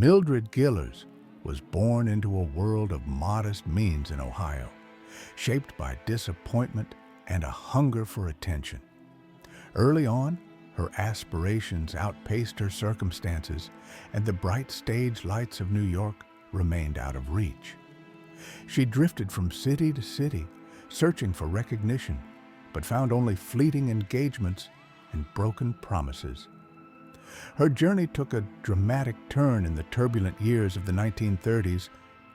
Mildred Gillars was born into a world of modest means in Ohio, shaped by disappointment and a hunger for attention. Early on, her aspirations outpaced her circumstances, and the bright stage lights of New York remained out of reach. She drifted from city to city, searching for recognition, but found only fleeting engagements and broken promises. Her journey took a dramatic turn in the turbulent years of the 1930s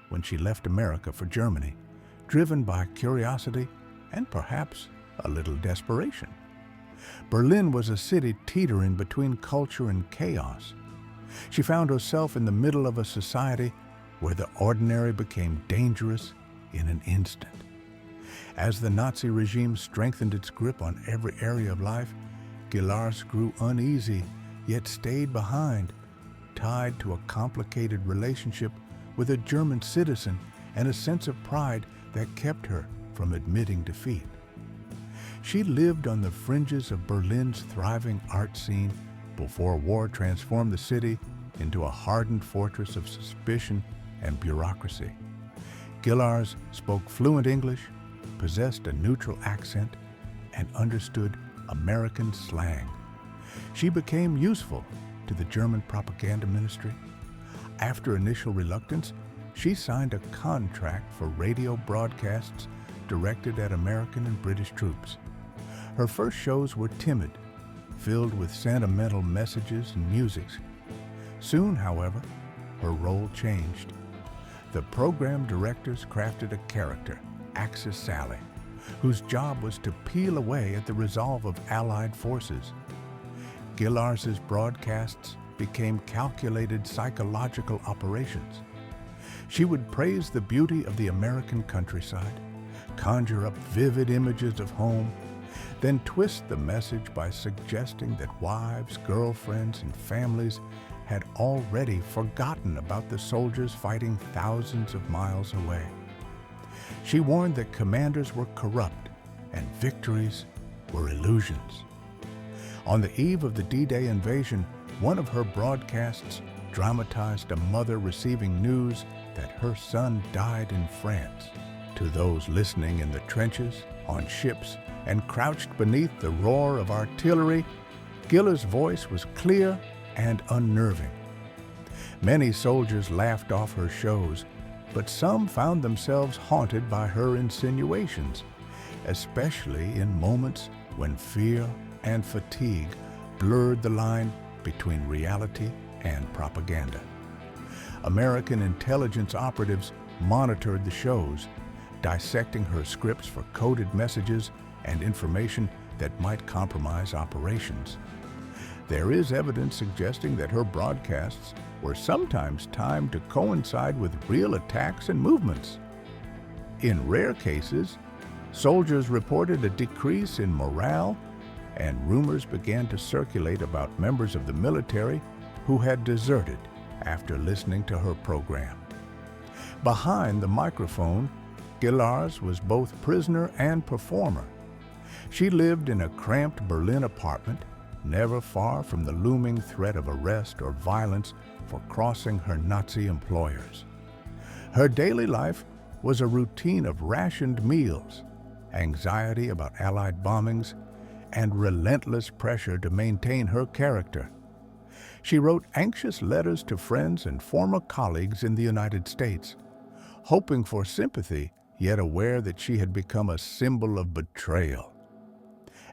when she left America for Germany, driven by curiosity and perhaps a little desperation. Berlin was a city teetering between culture and chaos. She found herself in the middle of a society where the ordinary became dangerous in an instant. As the Nazi regime strengthened its grip on every area of life, Gillars grew uneasy, yet stayed behind, tied to a complicated relationship with a German citizen and a sense of pride that kept her from admitting defeat. She lived on the fringes of Berlin's thriving art scene before war transformed the city into a hardened fortress of suspicion and bureaucracy. Gillars spoke fluent English, possessed a neutral accent, and understood American slang. She became useful to the German propaganda ministry. After initial reluctance, she signed a contract for radio broadcasts directed at American and British troops. Her first shows were timid, filled with sentimental messages and music. Soon, however, her role changed. The program directors crafted a character, Axis Sally, whose job was to peel away at the resolve of Allied forces. Gillars's broadcasts became calculated psychological operations. She would praise the beauty of the American countryside, conjure up vivid images of home, then twist the message by suggesting that wives, girlfriends, and families had already forgotten about the soldiers fighting thousands of miles away. She warned that commanders were corrupt and victories were illusions. On the eve of the D-Day invasion, one of her broadcasts dramatized a mother receiving news that her son died in France. To those listening in the trenches, on ships, and crouched beneath the roar of artillery, Gillars' voice was clear and unnerving. Many soldiers laughed off her shows, but some found themselves haunted by her insinuations, especially in moments when fear and fatigue blurred the line between reality and propaganda. American intelligence operatives monitored the shows, dissecting her scripts for coded messages and information that might compromise operations. There is evidence suggesting that her broadcasts were sometimes timed to coincide with real attacks and movements. In rare cases, soldiers reported a decrease in morale, and rumors began to circulate about members of the military who had deserted after listening to her program. Behind the microphone, Gillars was both prisoner and performer. She lived in a cramped Berlin apartment, never far from the looming threat of arrest or violence for crossing her Nazi employers. Her daily life was a routine of rationed meals, anxiety about Allied bombings, and relentless pressure to maintain her character. She wrote anxious letters to friends and former colleagues in the United States, hoping for sympathy, yet aware that she had become a symbol of betrayal.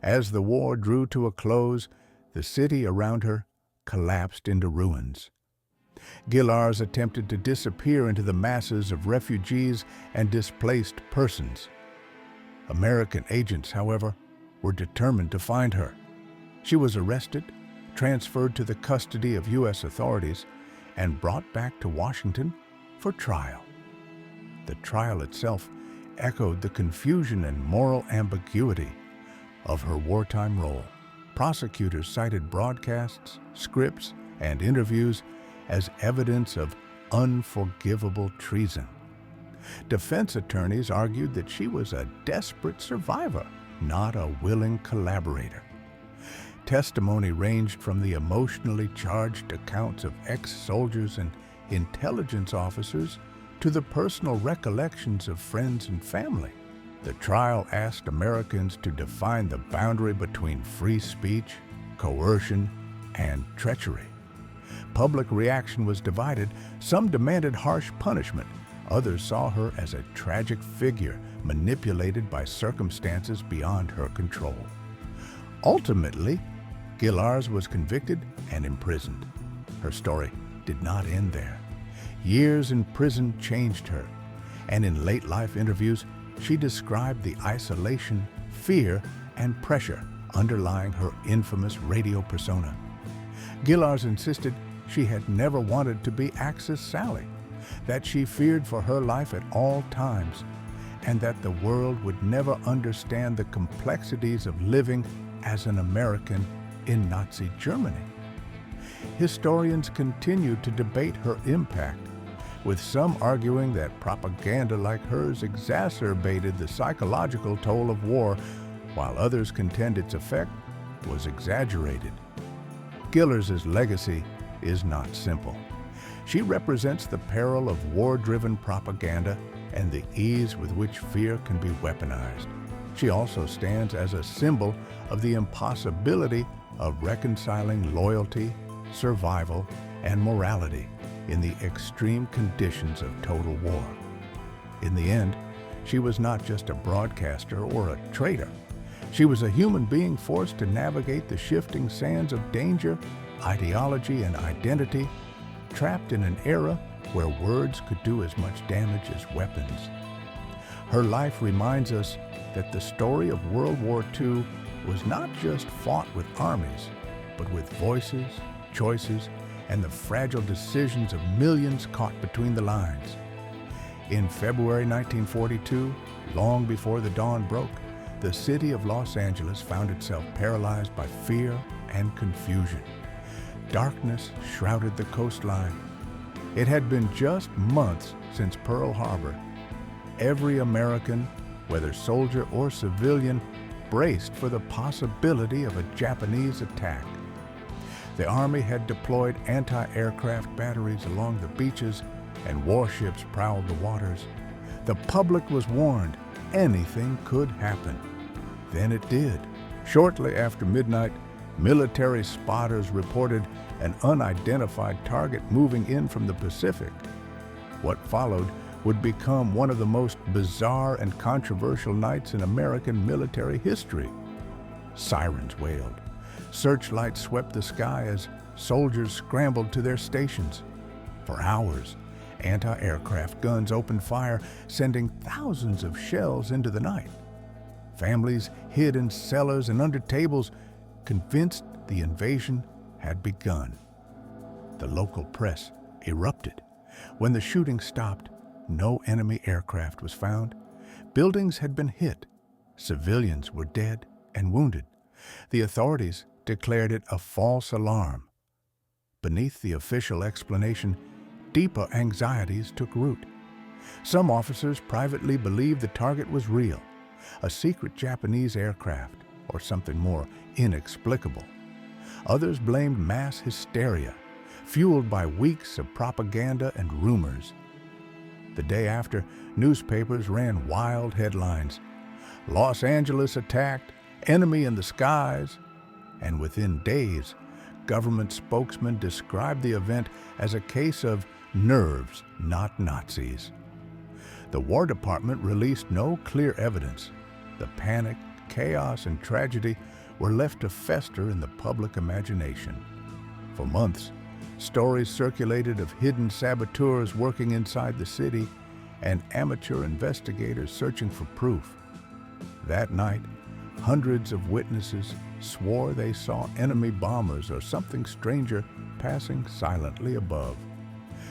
As the war drew to a close, the city around her collapsed into ruins. Gillars attempted to disappear into the masses of refugees and displaced persons. American agents, however, were determined to find her. She was arrested, transferred to the custody of U.S. authorities, and brought back to Washington for trial. The trial itself echoed the confusion and moral ambiguity of her wartime role. Prosecutors cited broadcasts, scripts, and interviews as evidence of unforgivable treason. Defense attorneys argued that she was a desperate survivor, not a willing collaborator. Testimony ranged from the emotionally charged accounts of ex-soldiers and intelligence officers to the personal recollections of friends and family. The trial asked Americans to define the boundary between free speech, coercion, and treachery. Public reaction was divided. Some demanded harsh punishment. Others saw her as a tragic figure manipulated by circumstances beyond her control. Ultimately, Gillars was convicted and imprisoned. Her story did not end there. Years in prison changed her, and in late-life interviews, she described the isolation, fear, and pressure underlying her infamous radio persona. Gillars insisted she had never wanted to be Axis Sally, that she feared for her life at all times, and that the world would never understand the complexities of living as an American in Nazi Germany. Historians continue to debate her impact, with some arguing that propaganda like hers exacerbated the psychological toll of war, while others contend its effect was exaggerated. Gillars' legacy is not simple. She represents the peril of war-driven propaganda and the ease with which fear can be weaponized. She also stands as a symbol of the impossibility of reconciling loyalty, survival, and morality in the extreme conditions of total war. In the end, she was not just a broadcaster or a traitor. She was a human being forced to navigate the shifting sands of danger, ideology, and identity, trapped in an era where words could do as much damage as weapons. Her life reminds us that the story of World War II was not just fought with armies, but with voices, choices, and the fragile decisions of millions caught between the lines. In February 1942, long before the dawn broke, the city of Los Angeles found itself paralyzed by fear and confusion. Darkness shrouded the coastline. It had been just months since Pearl Harbor. Every American, whether soldier or civilian, braced for the possibility of a Japanese attack. The Army had deployed anti-aircraft batteries along the beaches, and warships prowled the waters. The public was warned anything could happen. Then it did. Shortly after midnight, military spotters reported an unidentified target moving in from the Pacific. What followed would become one of the most bizarre and controversial nights in American military history. Sirens wailed. Searchlights swept the sky as soldiers scrambled to their stations. For hours, anti-aircraft guns opened fire, sending thousands of shells into the night. Families hid in cellars and under tables, convinced the invasion had begun. The local press erupted. When the shooting stopped, no enemy aircraft was found. Buildings had been hit. Civilians were dead and wounded. The authorities declared it a false alarm. Beneath the official explanation, deeper anxieties took root. Some officers privately believed the target was real, a secret Japanese aircraft, or something more inexplicable. Others blamed mass hysteria, fueled by weeks of propaganda and rumors. The day after, newspapers ran wild headlines. Los Angeles attacked, enemy in the skies. And within days, government spokesmen described the event as a case of nerves, not Nazis. The War Department released no clear evidence. The panic, chaos, and tragedy were left to fester in the public imagination. For months, stories circulated of hidden saboteurs working inside the city and amateur investigators searching for proof. That night, hundreds of witnesses swore they saw enemy bombers or something stranger passing silently above.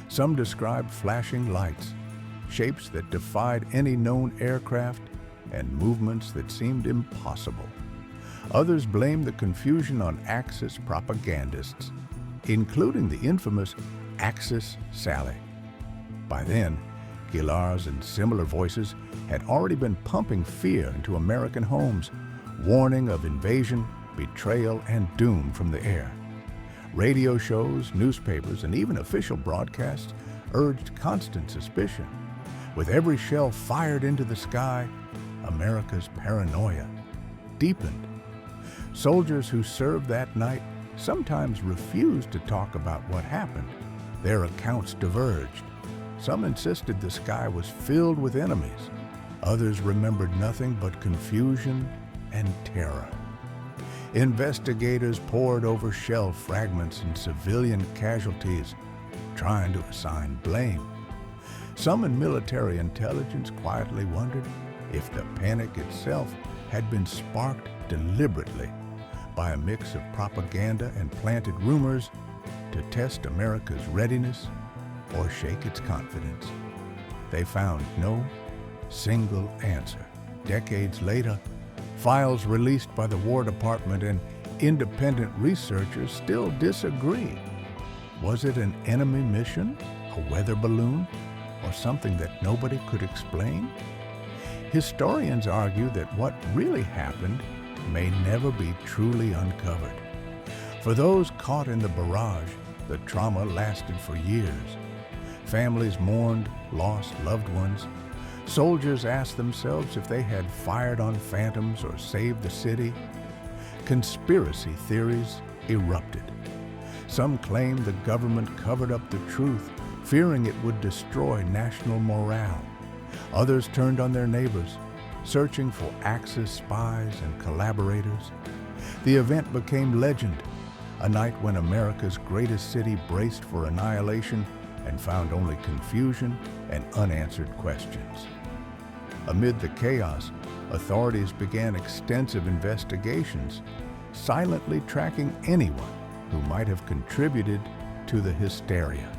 Some described flashing lights, shapes that defied any known aircraft, and movements that seemed impossible. Others blamed the confusion on Axis propagandists, including the infamous Axis Sally. By then, Gillars and similar voices had already been pumping fear into American homes, warning of invasion, betrayal, and doom from the air. Radio shows, newspapers, and even official broadcasts urged constant suspicion. With every shell fired into the sky, America's paranoia deepened. Soldiers who served that night sometimes refused to talk about what happened. Their accounts diverged. Some insisted the sky was filled with enemies. Others remembered nothing but confusion and terror. Investigators pored over shell fragments and civilian casualties, trying to assign blame. Some in military intelligence quietly wondered if the panic itself had been sparked deliberately by a mix of propaganda and planted rumors to test America's readiness or shake its confidence. They found no single answer. Decades later, files released by the War Department and independent researchers still disagree. Was it an enemy mission, a weather balloon, or something that nobody could explain? Historians argue that what really happened may never be truly uncovered. For those caught in the barrage, the trauma lasted for years. Families mourned lost loved ones. Soldiers asked themselves if they had fired on phantoms or saved the city. Conspiracy theories erupted. Some claimed the government covered up the truth, fearing it would destroy national morale. Others turned on their neighbors, searching for Axis spies and collaborators. The event became legend, a night when America's greatest city braced for annihilation and found only confusion and unanswered questions. Amid the chaos, authorities began extensive investigations, silently tracking anyone who might have contributed to the hysteria.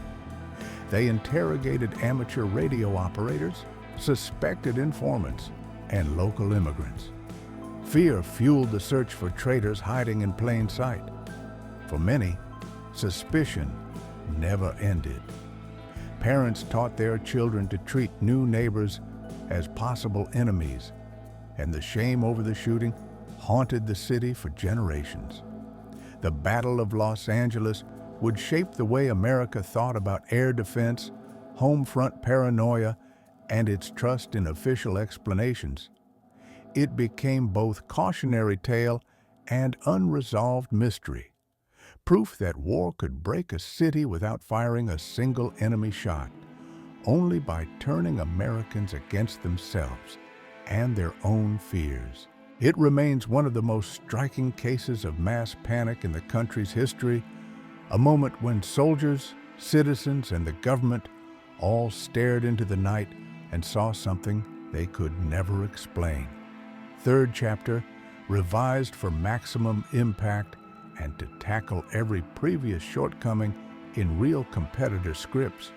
They interrogated amateur radio operators, suspected informants, and local immigrants. Fear fueled the search for traitors hiding in plain sight. For many, suspicion never ended. Parents taught their children to treat new neighbors as possible enemies, and the shame over the shooting haunted the city for generations. The Battle of Los Angeles would shape the way America thought about air defense, home front paranoia, and its trust in official explanations. It became both cautionary tale and unresolved mystery, proof that war could break a city without firing a single enemy shot, only by turning Americans against themselves and their own fears. It remains one of the most striking cases of mass panic in the country's history, a moment when soldiers, citizens, and the government all stared into the night and saw something they could never explain. Third chapter, revised for maximum impact and to tackle every previous shortcoming in real competitor scripts.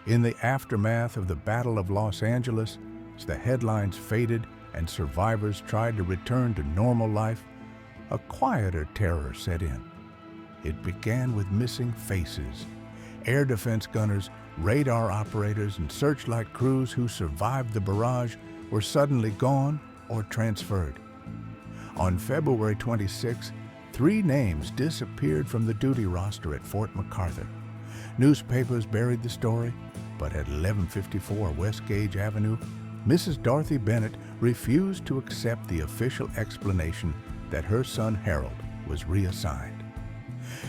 In the aftermath of the Battle of Los Angeles, as the headlines faded and survivors tried to return to normal life, a quieter terror set in. It began with missing faces. Air defense gunners, radar operators, and searchlight crews who survived the barrage were suddenly gone or transferred. On February 26, 3 names disappeared from the duty roster at Fort MacArthur. Newspapers buried the story, but at 1154 West Gage Avenue, Mrs. Dorothy Bennett refused to accept the official explanation that her son Harold was reassigned.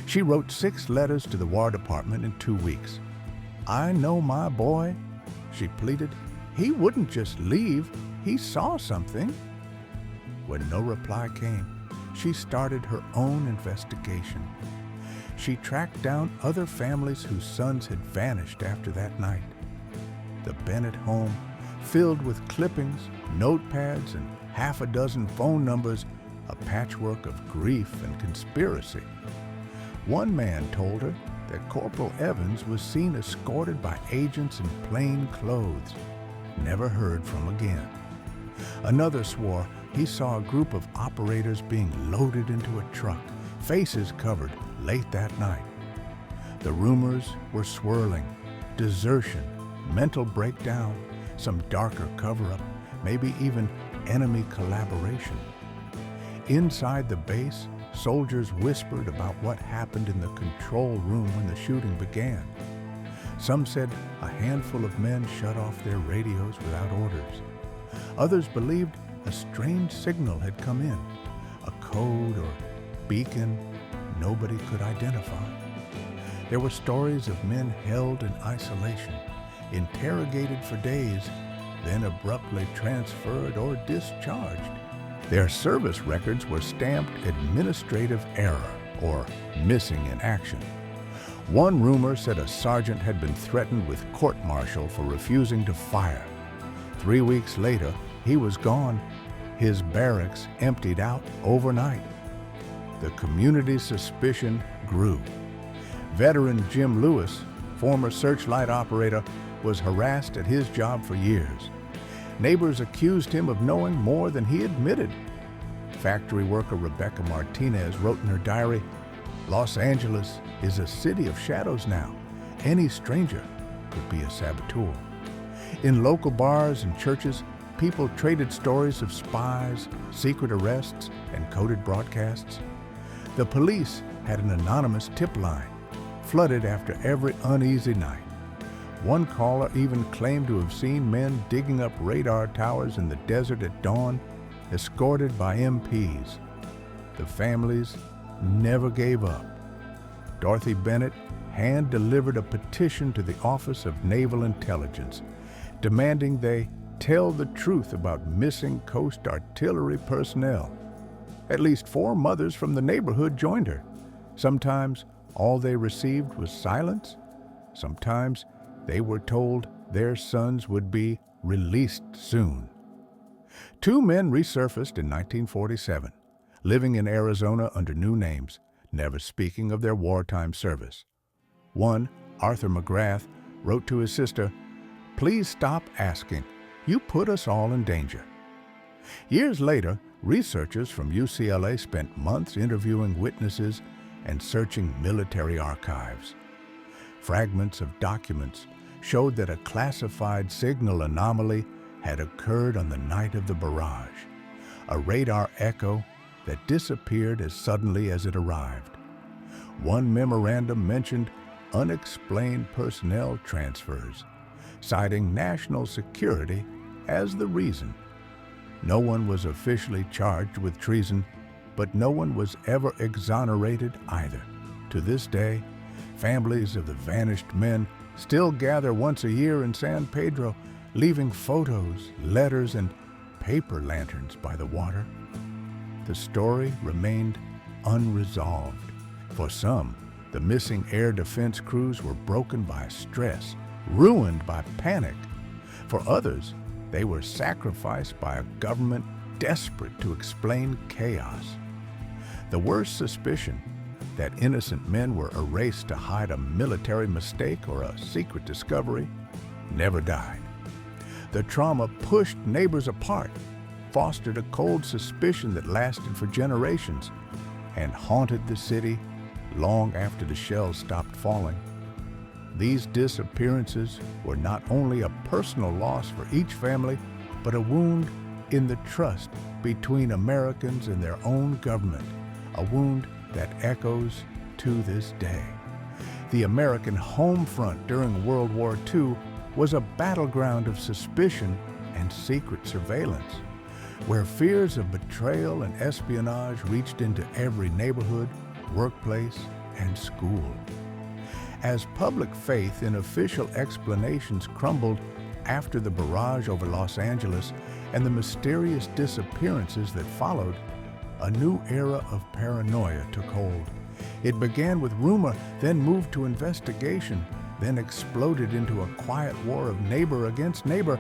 She wrote 6 letters to the War Department in 2 weeks. "I know my boy," she pleaded. "He wouldn't just leave, he saw something." When no reply came, she started her own investigation. She tracked down other families whose sons had vanished after that night. The Bennett home, filled with clippings, notepads, and half a dozen phone numbers, a patchwork of grief and conspiracy. One man told her that Corporal Evans was seen escorted by agents in plain clothes, never heard from again. Another swore he saw a group of operators being loaded into a truck, faces covered, late that night. The rumors were swirling: desertion, mental breakdown, some darker cover-up, maybe even enemy collaboration. Inside the base, soldiers whispered about what happened in the control room when the shooting began. Some said a handful of men shut off their radios without orders. Others believed a strange signal had come in, a code or beacon nobody could identify. There were stories of men held in isolation, interrogated for days, then abruptly transferred or discharged. Their service records were stamped administrative error or missing in action. One rumor said a sergeant had been threatened with court-martial for refusing to fire. 3 weeks later, he was gone, his barracks emptied out overnight. The community's suspicion grew. Veteran Jim Lewis, former searchlight operator, was harassed at his job for years. Neighbors accused him of knowing more than he admitted. Factory worker Rebecca Martinez wrote in her diary, "Los Angeles is a city of shadows now. Any stranger could be a saboteur." In local bars and churches, people traded stories of spies, secret arrests, and coded broadcasts. The police had an anonymous tip line, flooded after every uneasy night. One caller even claimed to have seen men digging up radar towers in the desert at dawn, escorted by MPs. The families never gave up. Dorothy Bennett hand-delivered a petition to the Office of Naval Intelligence, demanding they tell the truth about missing Coast Artillery personnel. At least 4 mothers from the neighborhood joined her. Sometimes all they received was silence. Sometimes they were told their sons would be released soon. 2 men resurfaced in 1947, living in Arizona under new names, never speaking of their wartime service. One, Arthur McGrath, wrote to his sister, "Please stop asking. You put us all in danger." Years later, researchers from UCLA spent months interviewing witnesses and searching military archives. Fragments of documents showed that a classified signal anomaly had occurred on the night of the barrage, a radar echo that disappeared as suddenly as it arrived. One memorandum mentioned unexplained personnel transfers, citing national security as the reason. No one was officially charged with treason, but no one was ever exonerated either. To this day, families of the vanished men still gather once a year in San Pedro, leaving photos, letters, and paper lanterns by the water. The story remained unresolved. For some, the missing air defense crews were broken by stress, ruined by panic. For others, they were sacrificed by a government desperate to explain chaos. The worst suspicion, that innocent men were erased to hide a military mistake or a secret discovery, never died. The trauma pushed neighbors apart, fostered a cold suspicion that lasted for generations, and haunted the city long after the shells stopped falling. These disappearances were not only a personal loss for each family, but a wound in the trust between Americans and their own government, a wound that echoes to this day. The American home front during World War II was a battleground of suspicion and secret surveillance, where fears of betrayal and espionage reached into every neighborhood, workplace, and school. As public faith in official explanations crumbled after the barrage over Los Angeles and the mysterious disappearances that followed, a new era of paranoia took hold. It began with rumor, then moved to investigation, then exploded into a quiet war of neighbor against neighbor,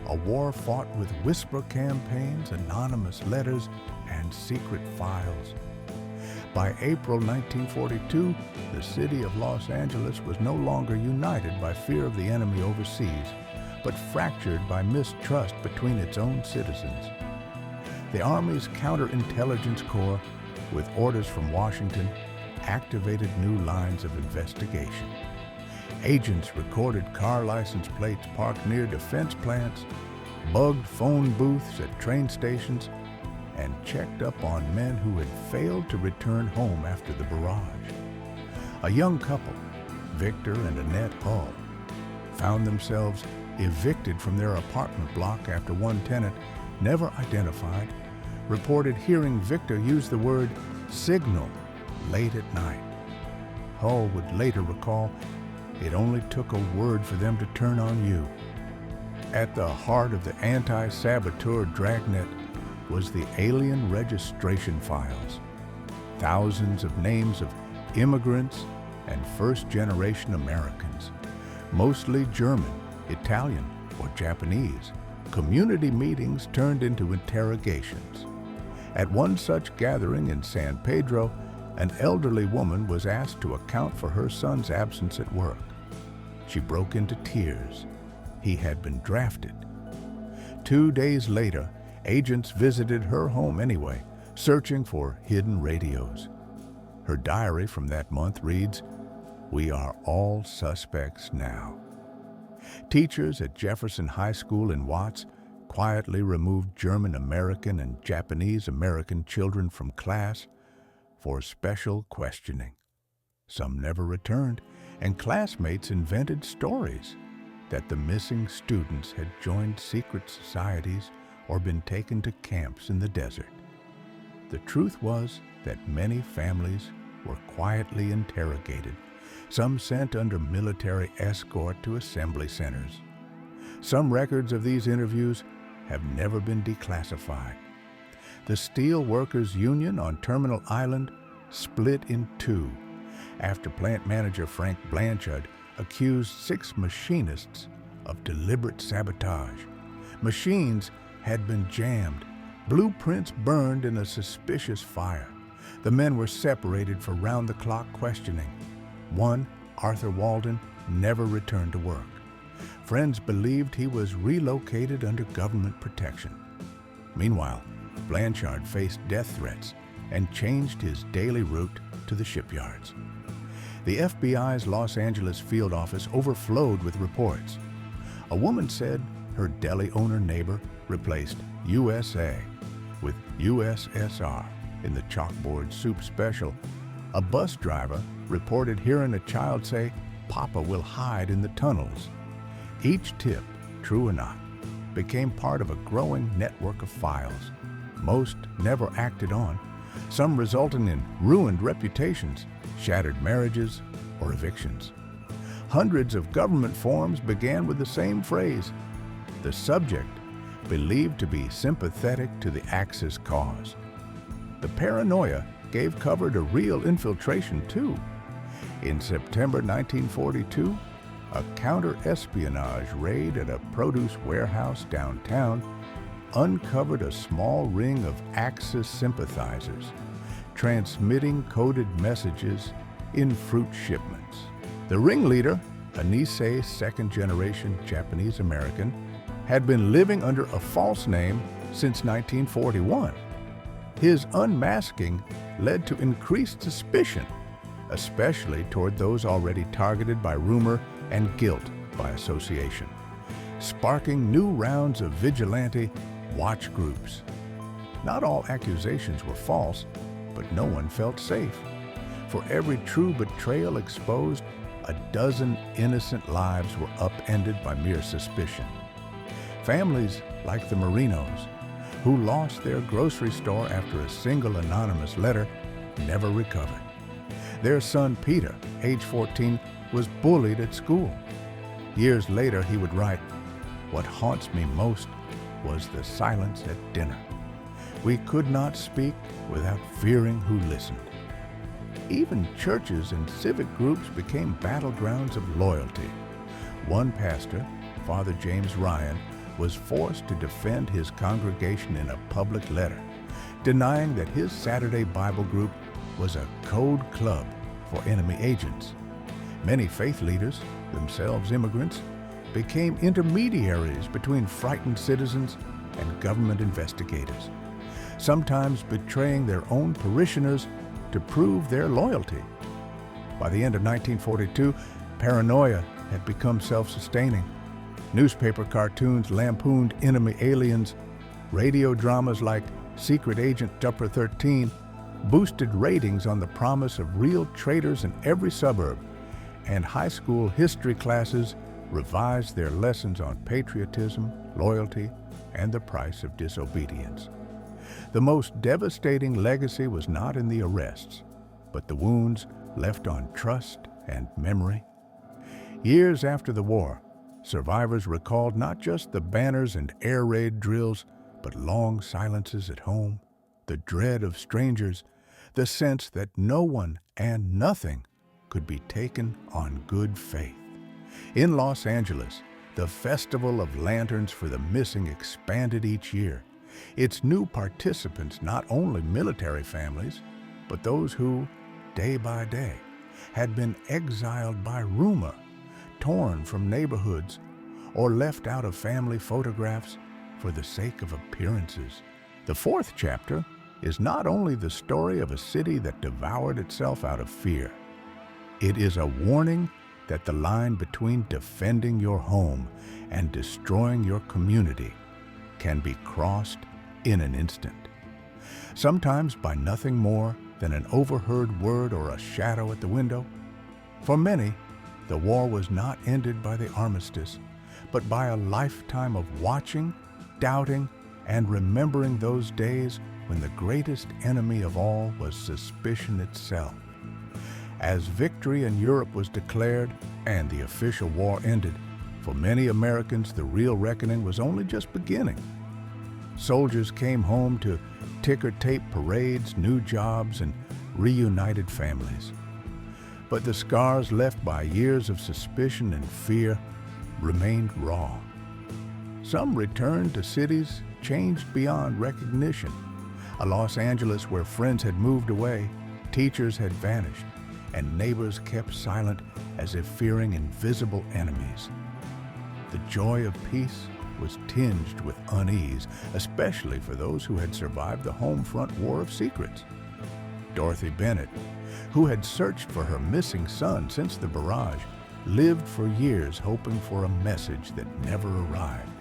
a war fought with whisper campaigns, anonymous letters, and secret files. By April 1942, the city of Los Angeles was no longer united by fear of the enemy overseas, but fractured by mistrust between its own citizens. The Army's Counterintelligence Corps, with orders from Washington, activated new lines of investigation. Agents recorded car license plates parked near defense plants, bugged phone booths at train stations, and checked up on men who had failed to return home after the barrage. A young couple, Victor and Annette Hall, found themselves evicted from their apartment block after one tenant, never identified, reported hearing Victor use the word signal late at night. Hull would later recall, "It only took a word for them to turn on you." At the heart of the anti-saboteur dragnet was the alien registration files. Thousands of names of immigrants and first-generation Americans, mostly German, Italian, or Japanese. Community meetings turned into interrogations. At one such gathering in San Pedro, an elderly woman was asked to account for her son's absence at work. She broke into tears. He had been drafted. 2 days later, agents visited her home anyway, searching for hidden radios. Her diary from that month reads, "We are all suspects now." Teachers at Jefferson High School in Watts quietly removed German American and Japanese American children from class for special questioning. Some never returned, and classmates invented stories that the missing students had joined secret societies or been taken to camps in the desert. The truth was that many families were quietly interrogated, some sent under military escort to assembly centers. Some records of these interviews have never been declassified. The Steel Workers Union on Terminal Island split in two after plant manager Frank Blanchard accused 6 machinists of deliberate sabotage. Machines had been jammed, blueprints burned in a suspicious fire. The men were separated for round-the-clock questioning. One, Arthur Walden, never returned to work. Friends believed he was relocated under government protection. Meanwhile, Blanchard faced death threats and changed his daily route to the shipyards. The FBI's Los Angeles field office overflowed with reports. A woman said her deli owner neighbor replaced USA with USSR in the chalkboard soup special. A bus driver reported hearing a child say, "Papa will hide in the tunnels." Each tip, true or not, became part of a growing network of files. Most never acted on, some resulting in ruined reputations, shattered marriages, or evictions. Hundreds of government forms began with the same phrase, the subject believed to be sympathetic to the Axis cause. The paranoia gave cover to real infiltration, too. In September 1942, a counter-espionage raid at a produce warehouse downtown uncovered a small ring of Axis sympathizers, transmitting coded messages in fruit shipments. The ringleader, a Nisei second-generation Japanese American, had been living under a false name since 1941. His unmasking led to increased suspicion, especially toward those already targeted by rumor and guilt by association, sparking new rounds of vigilante watch groups. Not all accusations were false, but no one felt safe. For every true betrayal exposed, a dozen innocent lives were upended by mere suspicion. Families like the Marinos, who lost their grocery store after a single anonymous letter, never recovered. Their son Peter, age 14, was bullied at school. Years later, he would write, "What haunts me most was the silence at dinner. We could not speak without fearing who listened." Even churches and civic groups became battlegrounds of loyalty. One pastor, Father James Ryan, was forced to defend his congregation in a public letter, denying that his Saturday Bible group was a code club for enemy agents. Many faith leaders, themselves immigrants, became intermediaries between frightened citizens and government investigators, sometimes betraying their own parishioners to prove their loyalty. By the end of 1942, paranoia had become self-sustaining. Newspaper cartoons lampooned enemy aliens. Radio dramas like Secret Agent Upper 13 boosted ratings on the promise of real traitors in every suburb, and high school history classes revised their lessons on patriotism, loyalty, and the price of disobedience. The most devastating legacy was not in the arrests, but the wounds left on trust and memory. Years after the war, survivors recalled not just the banners and air raid drills, but long silences at home, the dread of strangers, the sense that no one and nothing could be taken on good faith. In Los Angeles, the Festival of Lanterns for the Missing expanded each year. Its new participants not only military families, but those who, day by day, had been exiled by rumor, torn from neighborhoods, or left out of family photographs for the sake of appearances. The fourth chapter is not only the story of a city that devoured itself out of fear. It is a warning that the line between defending your home and destroying your community can be crossed in an instant. Sometimes by nothing more than an overheard word or a shadow at the window. For many, the war was not ended by the armistice, but by a lifetime of watching, doubting, and remembering those days when the greatest enemy of all was suspicion itself. As victory in Europe was declared and the official war ended, for many Americans the real reckoning was only just beginning. Soldiers came home to ticker-tape parades, new jobs, and reunited families. But the scars left by years of suspicion and fear remained raw. Some returned to cities changed beyond recognition. A Los Angeles where friends had moved away, teachers had vanished, and neighbors kept silent as if fearing invisible enemies. The joy of peace was tinged with unease, especially for those who had survived the home front war of secrets. Dorothy Bennett, who had searched for her missing son since the barrage, lived for years hoping for a message that never arrived.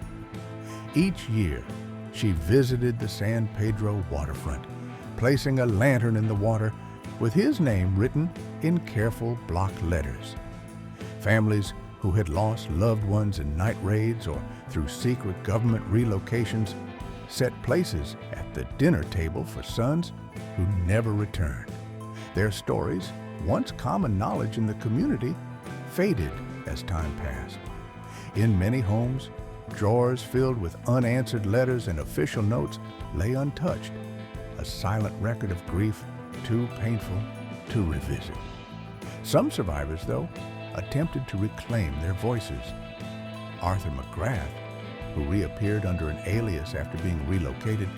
Each year, she visited the San Pedro waterfront, placing a lantern in the water with his name written in careful block letters. Families who had lost loved ones in night raids or through secret government relocations set places at the dinner table for sons who never returned. Their stories, once common knowledge in the community, faded as time passed. In many homes, drawers filled with unanswered letters and official notes lay untouched, a silent record of grief too painful to revisit. Some survivors, though, attempted to reclaim their voices. Arthur McGrath, who reappeared under an alias after being relocated,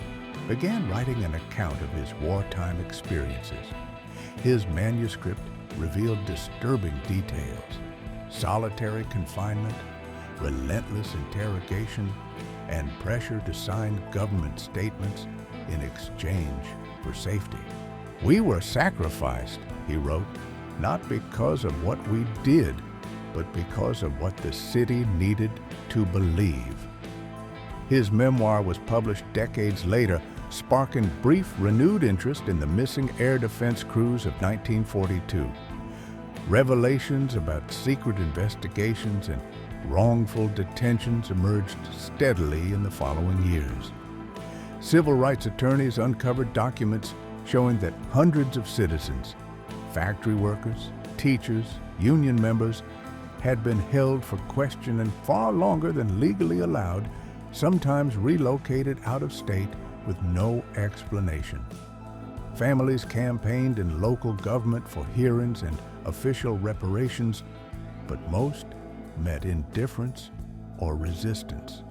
began writing an account of his wartime experiences. His manuscript revealed disturbing details: solitary confinement, relentless interrogation, and pressure to sign government statements in exchange for safety. "We were sacrificed," he wrote, "not because of what we did, but because of what the city needed to believe." His memoir was published decades later, sparking brief, renewed interest in the missing air defense crews of 1942. Revelations about secret investigations and wrongful detentions emerged steadily in the following years. Civil rights attorneys uncovered documents showing that hundreds of citizens, factory workers, teachers, union members, had been held for questioning far longer than legally allowed, sometimes relocated out of state with no explanation. Families campaigned in local government for hearings and official reparations, but most met indifference or resistance.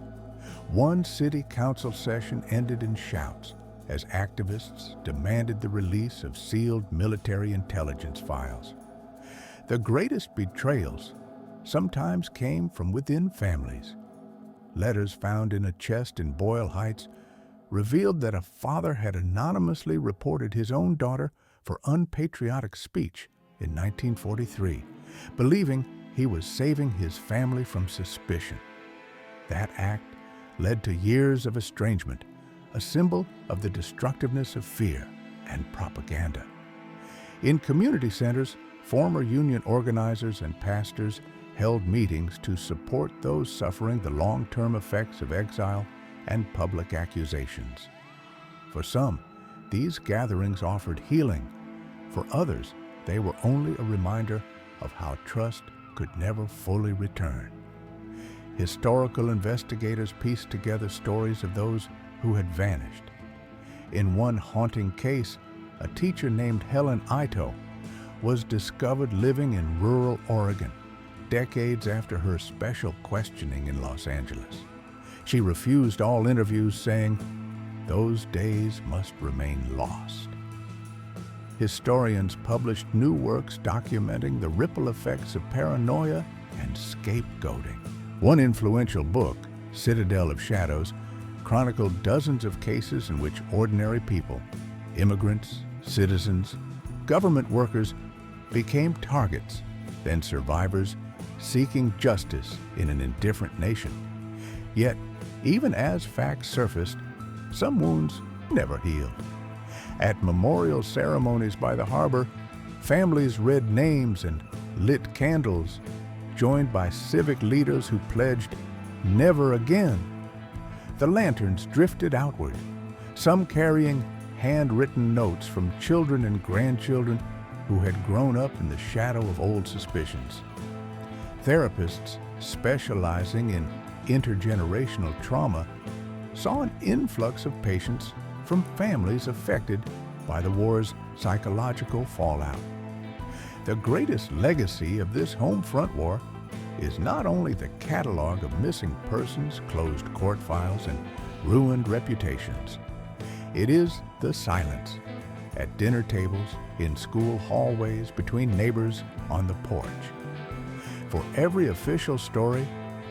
One city council session ended in shouts as activists demanded the release of sealed military intelligence files. The greatest betrayals sometimes came from within families. Letters found in a chest in Boyle Heights revealed that a father had anonymously reported his own daughter for unpatriotic speech in 1943, believing he was saving his family from suspicion. That act led to years of estrangement, a symbol of the destructiveness of fear and propaganda. In community centers, former union organizers and pastors held meetings to support those suffering the long-term effects of exile and public accusations. For some, these gatherings offered healing. For others, they were only a reminder of how trust could never fully return. Historical investigators pieced together stories of those who had vanished. In one haunting case, a teacher named Helen Ito was discovered living in rural Oregon, decades after her special questioning in Los Angeles. She refused all interviews, saying, "Those days must remain lost." Historians published new works documenting the ripple effects of paranoia and scapegoating. One influential book, Citadel of Shadows, chronicled dozens of cases in which ordinary people, immigrants, citizens, government workers, became targets, then survivors seeking justice in an indifferent nation. Yet, even as facts surfaced, some wounds never healed. At memorial ceremonies by the harbor, families read names and lit candles, joined by civic leaders who pledged never again. The lanterns drifted outward, some carrying handwritten notes from children and grandchildren who had grown up in the shadow of old suspicions. Therapists specializing in intergenerational trauma saw an influx of patients from families affected by the war's psychological fallout. The greatest legacy of this home front war is not only the catalog of missing persons, closed court files, and ruined reputations. It is the silence at dinner tables, in school hallways, between neighbors, on the porch. For every official story,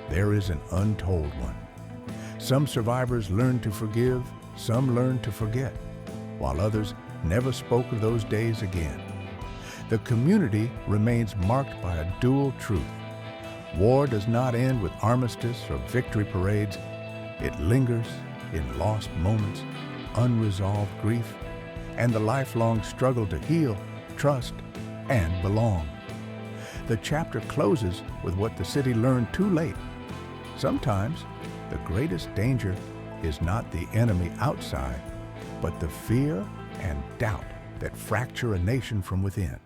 there is an untold one. Some survivors learned to forgive, some learned to forget, while others never spoke of those days again. The community remains marked by a dual truth. War does not end with armistice or victory parades. It lingers in lost moments, unresolved grief, and the lifelong struggle to heal, trust, and belong. The chapter closes with what the city learned too late. Sometimes the greatest danger is not the enemy outside, but the fear and doubt that fracture a nation from within.